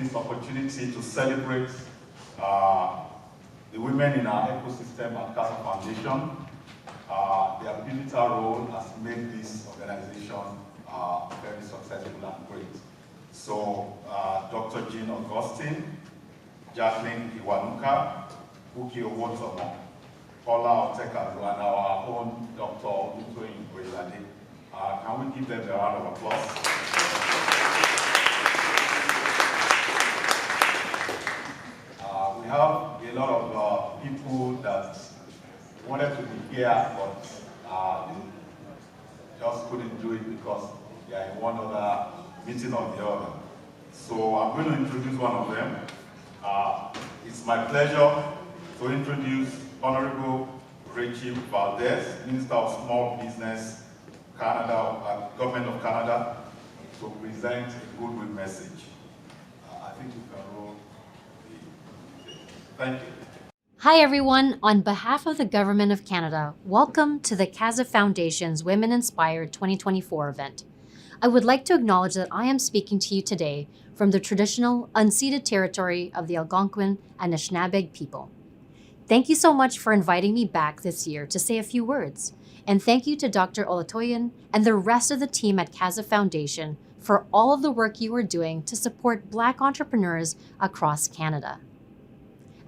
this opportunity to celebrate the women in our ecosystem at Casa Foundation. Their pivotal role has made this organization very successful and great. So, Dr. Jean Augustine, Jacqueline Iwanuka, Buki Owotomo, Paula Otekazu, and our own Dr. Utoyin Oyelade. Can we give them a round of applause? We have a lot of people that wanted to be here, but just couldn't do it because they are in one other meeting or the other. So I'm going to introduce one of them. It's my pleasure to introduce Honorable Rechie Valdez, Minister of Small Business, Canada, Government of Canada, to present a goodwill message. I think you can roll the... Thank you. Hi everyone, on behalf of the Government of Canada, welcome to the Casa Foundation's Women Inspired 2024 event. I would like to acknowledge that I am speaking to you today from the traditional, unceded territory of the Algonquin and Anishinaabe people. Thank you so much for inviting me back this year to say a few words, and thank you to Dr. Olatoyan and the rest of the team at Casa Foundation for all of the work you are doing to support Black entrepreneurs across Canada.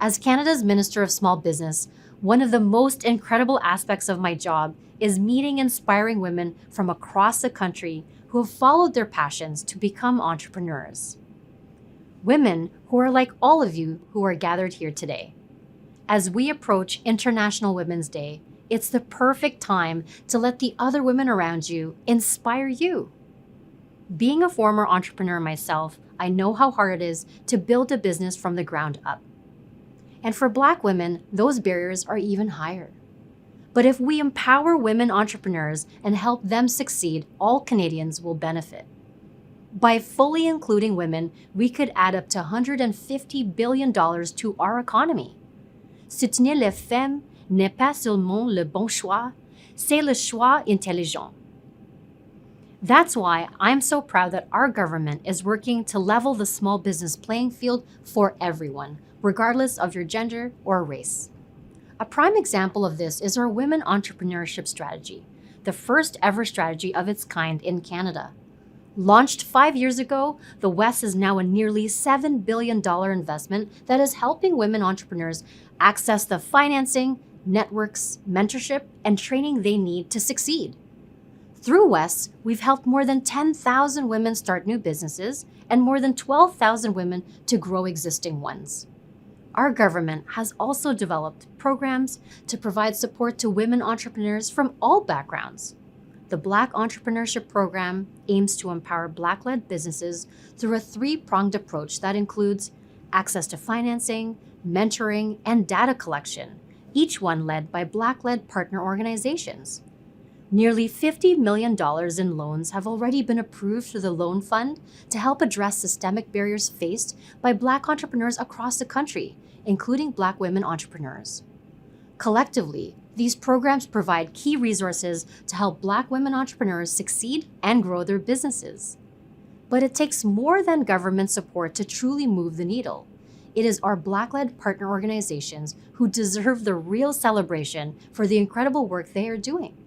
As Canada's Minister of Small Business, one of the most incredible aspects of my job is meeting inspiring women from across the country who have followed their passions to become entrepreneurs. Women who are like all of you who are gathered here today. As we approach International Women's Day, it's the perfect time to let the other women around you inspire you. Being a former entrepreneur myself, I know how hard it is to build a business from the ground up. And for Black women, those barriers are even higher. But if we empower women entrepreneurs and help them succeed, all Canadians will benefit. By fully including women, we could add up to $150 billion to our economy. Soutenir les femmes n'est pas seulement le bon choix, c'est le choix intelligent. That's why I'm so proud that our government is working to level the small business playing field for everyone, regardless of your gender or race. A prime example of this is our Women Entrepreneurship Strategy, the first ever strategy of its kind in Canada. Launched 5 years ago, the WES is now a nearly $7 billion investment that is helping women entrepreneurs access the financing, networks, mentorship, and training they need to succeed. Through WES, we've helped more than 10,000 women start new businesses and more than 12,000 women to grow existing ones. Our government has also developed programs to provide support to women entrepreneurs from all backgrounds. The Black Entrepreneurship Program aims to empower Black-led businesses through a three-pronged approach that includes access to financing, mentoring, and data collection, each one led by Black-led partner organizations. Nearly $50 million in loans have already been approved through the Loan Fund to help address systemic barriers faced by Black entrepreneurs across the country, including Black women entrepreneurs. Collectively, these programs provide key resources to help Black women entrepreneurs succeed and grow their businesses. But it takes more than government support to truly move the needle. It is our Black-led partner organizations who deserve the real celebration for the incredible work they are doing.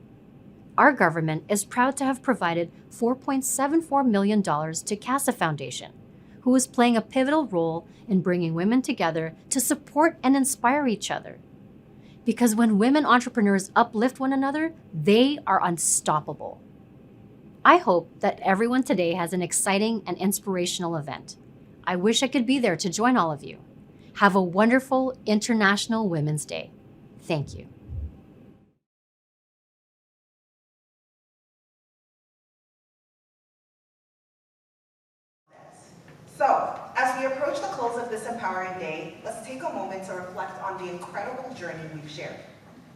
Our government is proud to have provided $4.74 million to Casa Foundation, who is playing a pivotal role in bringing women together to support and inspire each other. Because when women entrepreneurs uplift one another, they are unstoppable. I hope that everyone today has an exciting and inspirational event. I wish I could be there to join all of you. Have a wonderful International Women's Day. Thank you. So, as we approach the close of this empowering day, let's take a moment to reflect on the incredible journey we've shared.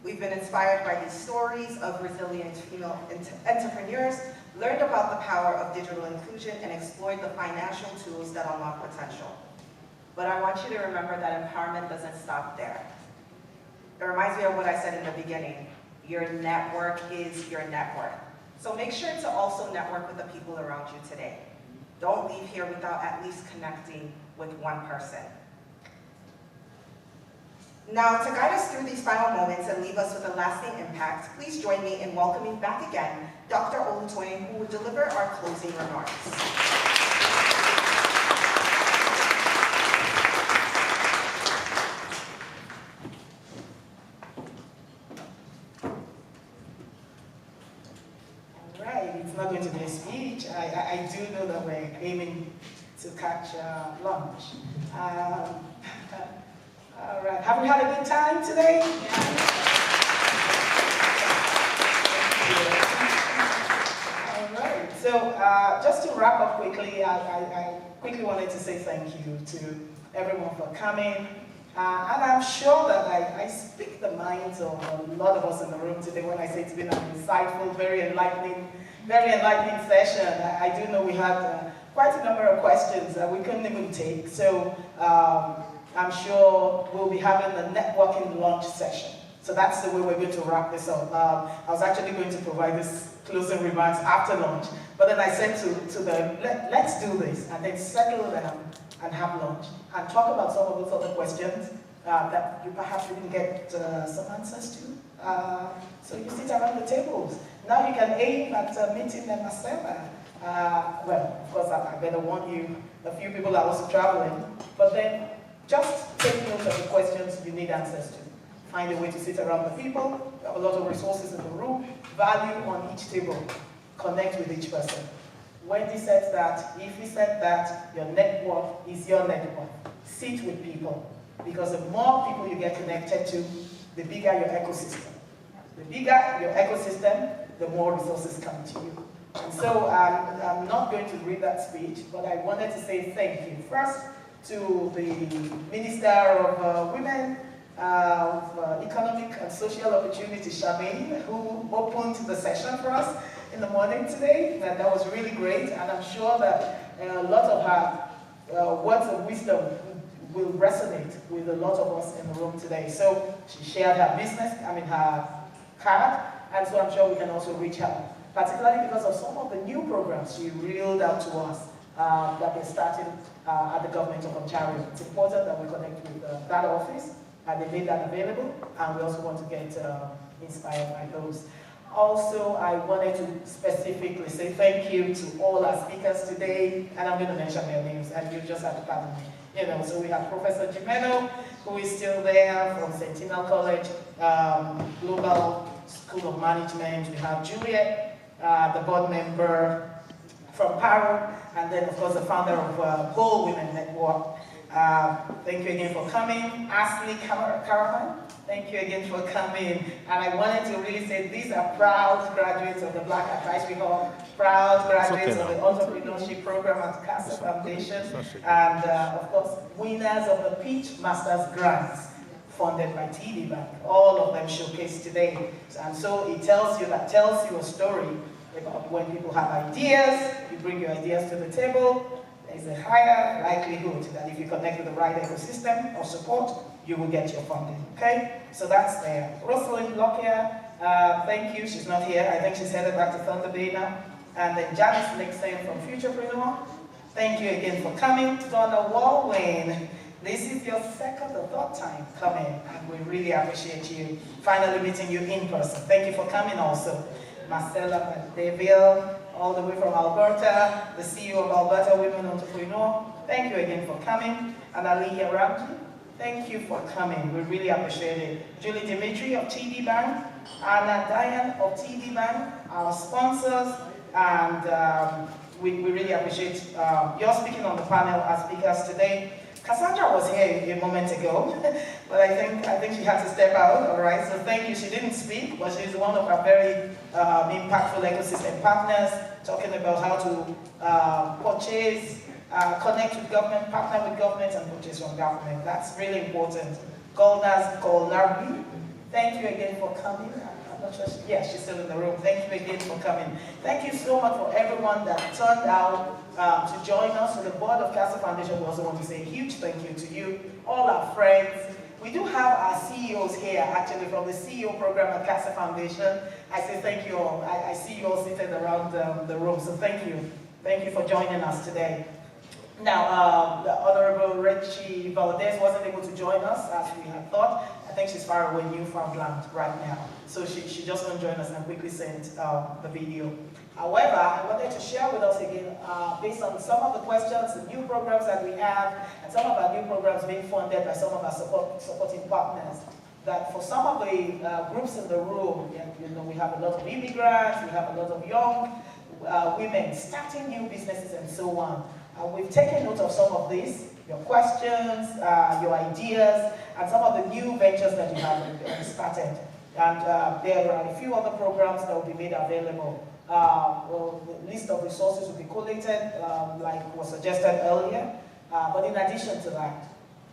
We've been inspired by these stories of resilient female entrepreneurs, learned about the power of digital inclusion, and explored the financial tools that unlock potential. But I want you to remember that empowerment doesn't stop there. It reminds me of what I said in the beginning. Your network is your net worth. So make sure to also network with the people around you today. Don't leave here without at least connecting with one person. Now, to guide us through these final moments and leave us with a lasting impact, please join me in welcoming back again Dr. Olutoyin, who will deliver our closing remarks. All right, it's not going to be a speech. I do know that we're aiming to catch lunch. All right, have we had a good time today? All right, so just to wrap up quickly, I quickly wanted to say thank you to everyone for coming. And I'm sure that I speak the minds of a lot of us in the room today when I say it's been an insightful, very enlightening session. I do know we had quite a number of questions that we couldn't even take. So I'm sure we'll be having a networking lunch session. So that's the way we're going to wrap this up. I was actually going to provide this closing remarks after lunch, but then I said to them, let's do this, and then settle down and have lunch, and talk about some of those other questions that you perhaps didn't get some answers to. So you sit around the tables. Now you can aim at meeting them myself. Well, of course, I better warn you, a few people are also traveling, but then just take note of the questions you need answers to. Find a way to sit around the people. We have a lot of resources in the room. Value on each table. Connect with each person. Wendy said that, if he said that, your network is your network. Sit with people. Because the more people you get connected to, the bigger your ecosystem. The bigger your ecosystem, the more resources come to you. And so I'm not going to read that speech, but I wanted to say thank you. First, to the Minister of Women, of Economic and Social Opportunity, Charmaine, who opened the session for us in the morning today. That was really great, and I'm sure that a lot of her words of wisdom will resonate with a lot of us in the room today. So she shared her her card, and so I'm sure we can also reach her, particularly because of some of the new programs she reeled out to us that they started at the government of Ontario. It's important that we connect with that office, and they made that available, and we also want to get inspired by those. Also, I wanted to specifically say thank you to all our speakers today, and I'm going to mention their names, and you just have to pardon me. So we have Professor Jimeno, who is still there from Sentinel College, Global School of Management. We have Juliet, the board member from Paro, and then of course the founder of Goal Women Network. Thank you again for coming. Ashley Caravan, thank you again for coming. And I wanted to really say these are proud graduates of the Black Advisory Hall, proud graduates of the entrepreneurship program at Casa Foundation, and of course winners of the Peach Masters Grants funded by TD Bank. All of them showcased today. And so it tells you a story about when people have ideas, you bring your ideas to the table. There's a higher likelihood that if you connect with the right ecosystem of support, you will get your funding, okay? So that's there. Rosalind Lockyer, thank you. She's not here. I think she's headed back to Thunder Bay now. And then Janice Nixon from Futurepreneur. Thank you again for coming. Donna Walwyn, this is your second or third time coming, and we really appreciate you finally meeting you in person. Thank you for coming also. Marcella Deville, all the way from Alberta, the CEO of Alberta Women Entrepreneur. Thank you again for coming. And Aliyah Ramji, thank you for coming. We really appreciate it. Julie Dimitri of TD Bank, Anna Diane of TD Bank, our sponsors, and we really appreciate your speaking on the panel as speakers today. Cassandra was here a moment ago, but I think she had to step out, all right? So thank you. She didn't speak, but she's one of our very impactful ecosystem partners, talking about how to purchase, connect with government, partner with government, and purchase from government. That's really important. Golnaz Golnarbi, thank you again for coming. I'm not sure, she's still in the room. Thank you again for coming. Thank you so much for everyone that turned out to join us. To the board of Casa Foundation, we also want to say a huge thank you to you, all our friends. We do have our CEOs here, actually, from the CEO program at Casa Foundation. I say thank you all. I see you all seated around the room, so thank you. Thank you for joining us today. Now, the Honorable Rechie Valdez wasn't able to join us as we had thought. I think she's far away in Newfoundland right now. So she just won't join us and quickly sent the video. However, I wanted to share with us again, based on some of the questions, the new programs that we have, and some of our new programs being funded by some of our supporting partners, that for some of the groups in the room, we have a lot of immigrants, we have a lot of young women starting new businesses and so on. We've taken note of some of these, your questions, your ideas, and some of the new ventures that you have started. And there are a few other programs that will be made available. Well, the list of resources will be collated, like was suggested earlier. But in addition to that,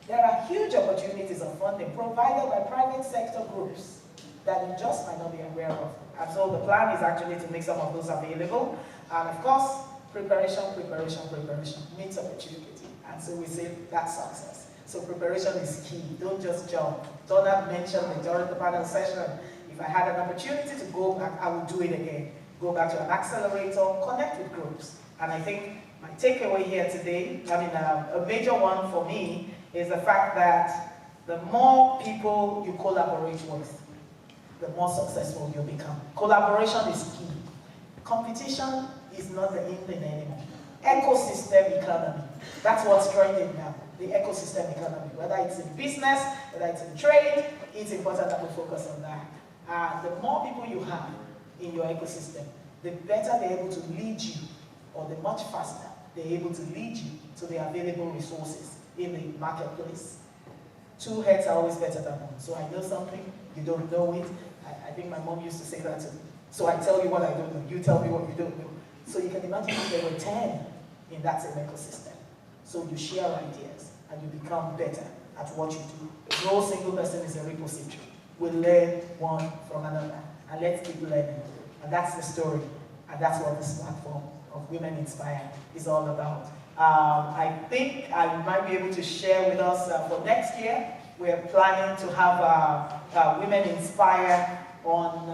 there are huge opportunities of funding provided by private sector groups that you just might not be aware of. And so the plan is actually to make some of those available. And of course, preparation meets opportunity. And so we say that's success. So preparation is key. Don't just jump. Don't have mentioned during the panel session. If I had an opportunity to go back, I would do it again. Go back to an accelerator, connect with groups. And I think my takeaway here today, a major one for me, is the fact that the more people you collaborate with, the more successful you become. Collaboration is key. Competition is not the in thing anymore. Ecosystem economy. That's what's trending now. The ecosystem economy. Whether it's in business, whether it's in trade, it's important that we focus on that. And the more people you have in your ecosystem, the better they're able to lead you, or the much faster they're able to lead you to the available resources in the marketplace. Two heads are always better than one. So I know something, you don't know it. I think my mom used to say that to me. So I tell you what I don't know, you tell me what you don't know. So you can imagine if there were 10 in that same ecosystem. So you share ideas and you become better at what you do. No single person is a repository. We learn one from another, and let's keep learning. And that's the story, and that's what this platform of Women Inspire is all about. I think I might be able to share with us for next year, we're planning to have Women Inspire on,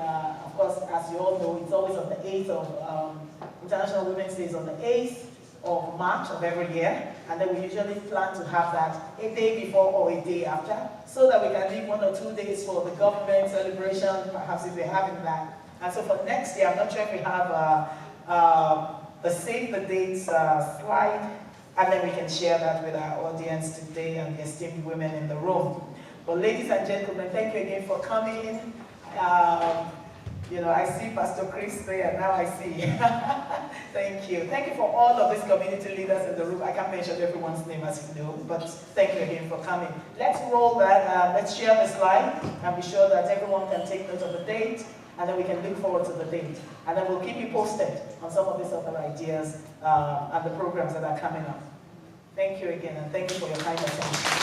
of course, as you all know, it's always on the 8th of, International Women's Day is on the 8th of March of every year, and then we usually plan to have that a day before or a day after, so that we can leave 1 or 2 days for the government celebration, perhaps if we're having that. And so for next year, I'm not sure if we have the save the dates slide, and then we can share that with our audience today and the esteemed women in the room. But ladies and gentlemen, thank you again for coming. I see Pastor Chris there, now I see. Thank you. Thank you for all of these community leaders in the room. I can't mention everyone's name as you know, but thank you again for coming. Let's roll that, let's share the slide and be sure that everyone can take note of the date, and then we can look forward to the date. And then we'll keep you posted on some of these other ideas and the programs that are coming up. Thank you again, and thank you for your kind attention.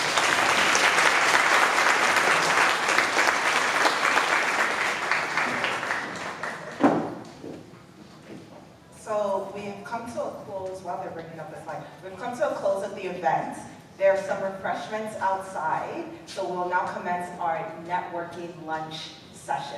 So we've come to a close, while they're bringing up the slide, we've come to a close of the event. There are some refreshments outside, so we'll now commence our networking lunch session.